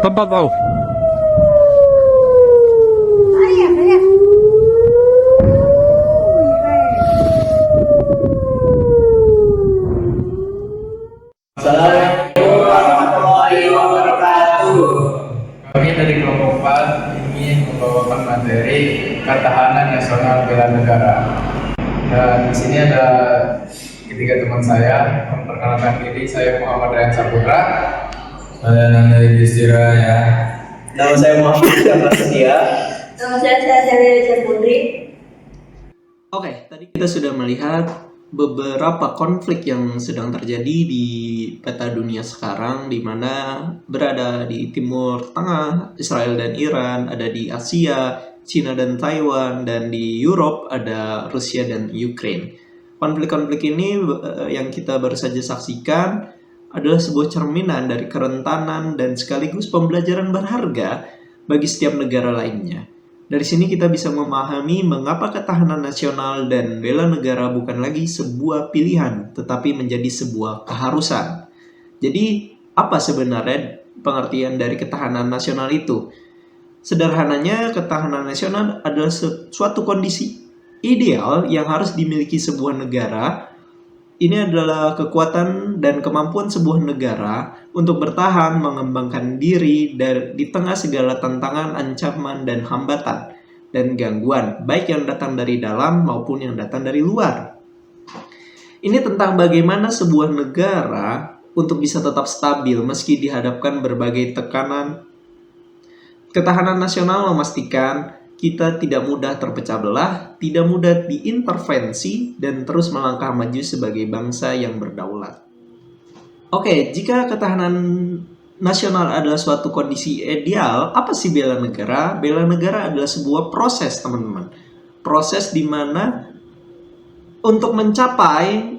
تفضل. Assalamualaikum warahmatullahi wabarakatuh. Kami dari kelompok 4 ingin membawakan materi ketahanan nasional bela negara. Dan di sini ada ketiga teman saya. Memperkenalkan diri, saya Muhammad Ryan Saputra. Saya Nanda Yudhistira ya. Nama saya Muhammad Prasetya. Nama saya Putri. Oke, tadi kita sudah melihat beberapa konflik yang sedang terjadi di peta dunia sekarang, di mana berada di Timur Tengah, Israel dan Iran, ada di Asia, Cina dan Taiwan, dan di Europe ada Rusia dan Ukraine. Konflik-konflik ini yang kita baru saja saksikan adalah sebuah cerminan dari kerentanan dan sekaligus pembelajaran berharga bagi setiap negara lainnya. Dari sini kita bisa memahami mengapa ketahanan nasional dan bela negara bukan lagi sebuah pilihan, tetapi menjadi sebuah keharusan. Jadi, apa sebenarnya pengertian dari ketahanan nasional itu? Sederhananya, ketahanan nasional adalah suatu kondisi ideal yang harus dimiliki sebuah negara. Ini adalah kekuatan dan kemampuan sebuah negara untuk bertahan, mengembangkan diri di tengah segala tantangan, ancaman, dan hambatan dan gangguan, baik yang datang dari dalam maupun yang datang dari luar. Ini tentang bagaimana sebuah negara untuk bisa tetap stabil meski dihadapkan berbagai tekanan. Ketahanan nasional memastikan kita tidak mudah terpecah belah, tidak mudah diintervensi, dan terus melangkah maju sebagai bangsa yang berdaulat. Oke, jika ketahanan nasional adalah suatu kondisi ideal, apa sih bela negara? Bela negara adalah sebuah proses, teman-teman. Proses di mana untuk mencapai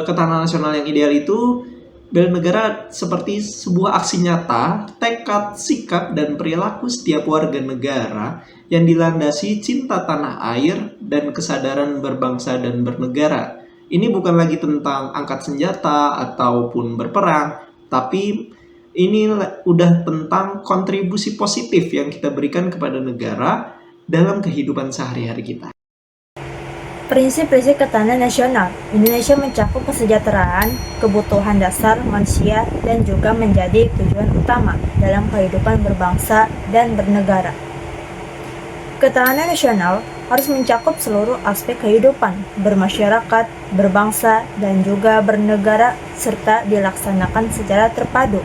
ketahanan nasional yang ideal itu, bela negara seperti sebuah aksi nyata, tekad, sikap, dan perilaku setiap warga negara yang dilandasi cinta tanah air dan kesadaran berbangsa dan bernegara. Ini bukan lagi tentang angkat senjata ataupun berperang, tapi ini udah tentang kontribusi positif yang kita berikan kepada negara dalam kehidupan sehari-hari kita. Prinsip-prinsip ketahanan nasional. Indonesia mencakup kesejahteraan, kebutuhan dasar manusia, dan juga menjadi tujuan utama dalam kehidupan berbangsa dan bernegara. Ketahanan nasional harus mencakup seluruh aspek kehidupan, bermasyarakat, berbangsa, dan juga bernegara, serta dilaksanakan secara terpadu.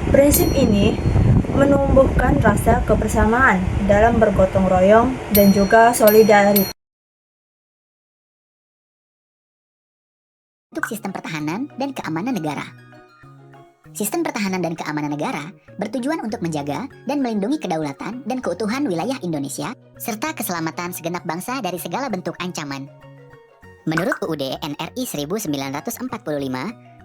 Prinsip ini menumbuhkan rasa kebersamaan dalam bergotong royong dan juga solidaritas. Untuk sistem pertahanan dan keamanan negara. Sistem pertahanan dan keamanan negara bertujuan untuk menjaga dan melindungi kedaulatan dan keutuhan wilayah Indonesia serta keselamatan segenap bangsa dari segala bentuk ancaman. Menurut UUD NRI 1945,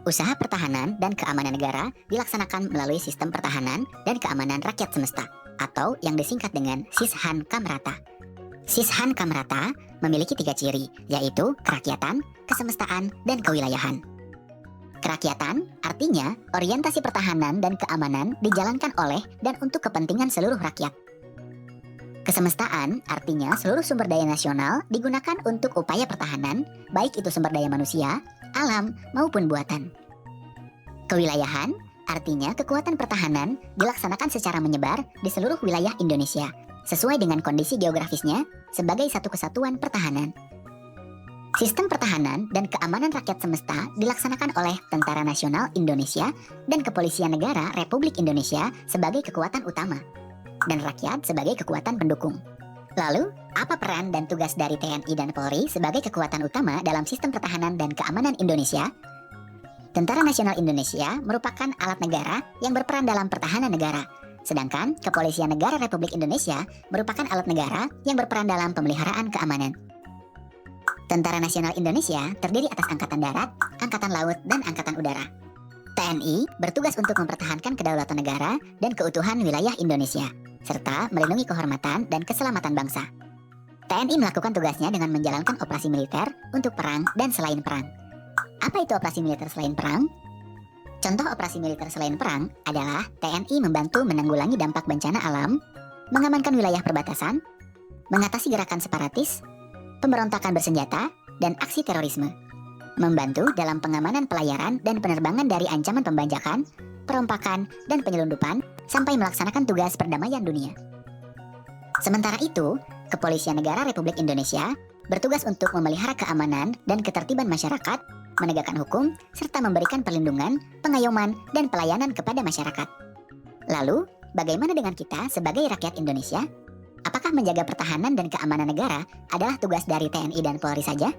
usaha pertahanan dan keamanan negara dilaksanakan melalui sistem pertahanan dan keamanan rakyat semesta atau yang disingkat dengan Sishan Kamrata. Sishan Kamrata memiliki 3 ciri, yaitu kerakyatan, kesemestaan, dan kewilayahan. Kerakyatan artinya orientasi pertahanan dan keamanan dijalankan oleh dan untuk kepentingan seluruh rakyat. Kesemestaan artinya seluruh sumber daya nasional digunakan untuk upaya pertahanan, baik itu sumber daya manusia, alam, maupun buatan. Kewilayahan artinya kekuatan pertahanan dilaksanakan secara menyebar di seluruh wilayah Indonesia, sesuai dengan kondisi geografisnya sebagai satu kesatuan pertahanan. Sistem pertahanan dan keamanan rakyat semesta dilaksanakan oleh Tentara Nasional Indonesia dan Kepolisian Negara Republik Indonesia sebagai kekuatan utama, dan rakyat sebagai kekuatan pendukung. Lalu, apa peran dan tugas dari TNI dan Polri sebagai kekuatan utama dalam sistem pertahanan dan keamanan Indonesia? Tentara Nasional Indonesia merupakan alat negara yang berperan dalam pertahanan negara, sedangkan Kepolisian Negara Republik Indonesia merupakan alat negara yang berperan dalam pemeliharaan keamanan. Tentara Nasional Indonesia terdiri atas Angkatan Darat, Angkatan Laut, dan Angkatan Udara. TNI bertugas untuk mempertahankan kedaulatan negara dan keutuhan wilayah Indonesia, serta melindungi kehormatan dan keselamatan bangsa. TNI melakukan tugasnya dengan menjalankan operasi militer untuk perang dan selain perang. Apa itu operasi militer selain perang? Contoh operasi militer selain perang adalah TNI membantu menanggulangi dampak bencana alam, mengamankan wilayah perbatasan, mengatasi gerakan separatis, pemberontakan bersenjata, dan aksi terorisme. Membantu dalam pengamanan pelayaran dan penerbangan dari ancaman pembajakan, perompakan, dan penyelundupan sampai melaksanakan tugas perdamaian dunia. Sementara itu, Kepolisian Negara Republik Indonesia bertugas untuk memelihara keamanan dan ketertiban masyarakat, menegakkan hukum, serta memberikan perlindungan, pengayoman, dan pelayanan kepada masyarakat. Lalu, bagaimana dengan kita sebagai rakyat Indonesia? Apakah menjaga pertahanan dan keamanan negara adalah tugas dari TNI dan Polri saja?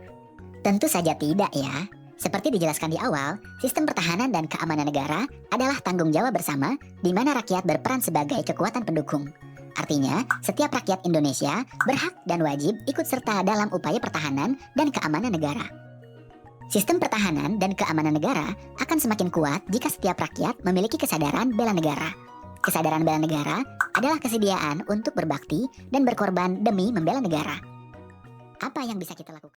Tentu saja tidak ya. Seperti dijelaskan di awal, sistem pertahanan dan keamanan negara adalah tanggung jawab bersama di mana rakyat berperan sebagai kekuatan pendukung. Artinya, setiap rakyat Indonesia berhak dan wajib ikut serta dalam upaya pertahanan dan keamanan negara. Sistem pertahanan dan keamanan negara akan semakin kuat jika setiap rakyat memiliki kesadaran bela negara. Kesadaran bela negara adalah kesediaan untuk berbakti dan berkorban demi membela negara. Apa yang bisa kita lakukan?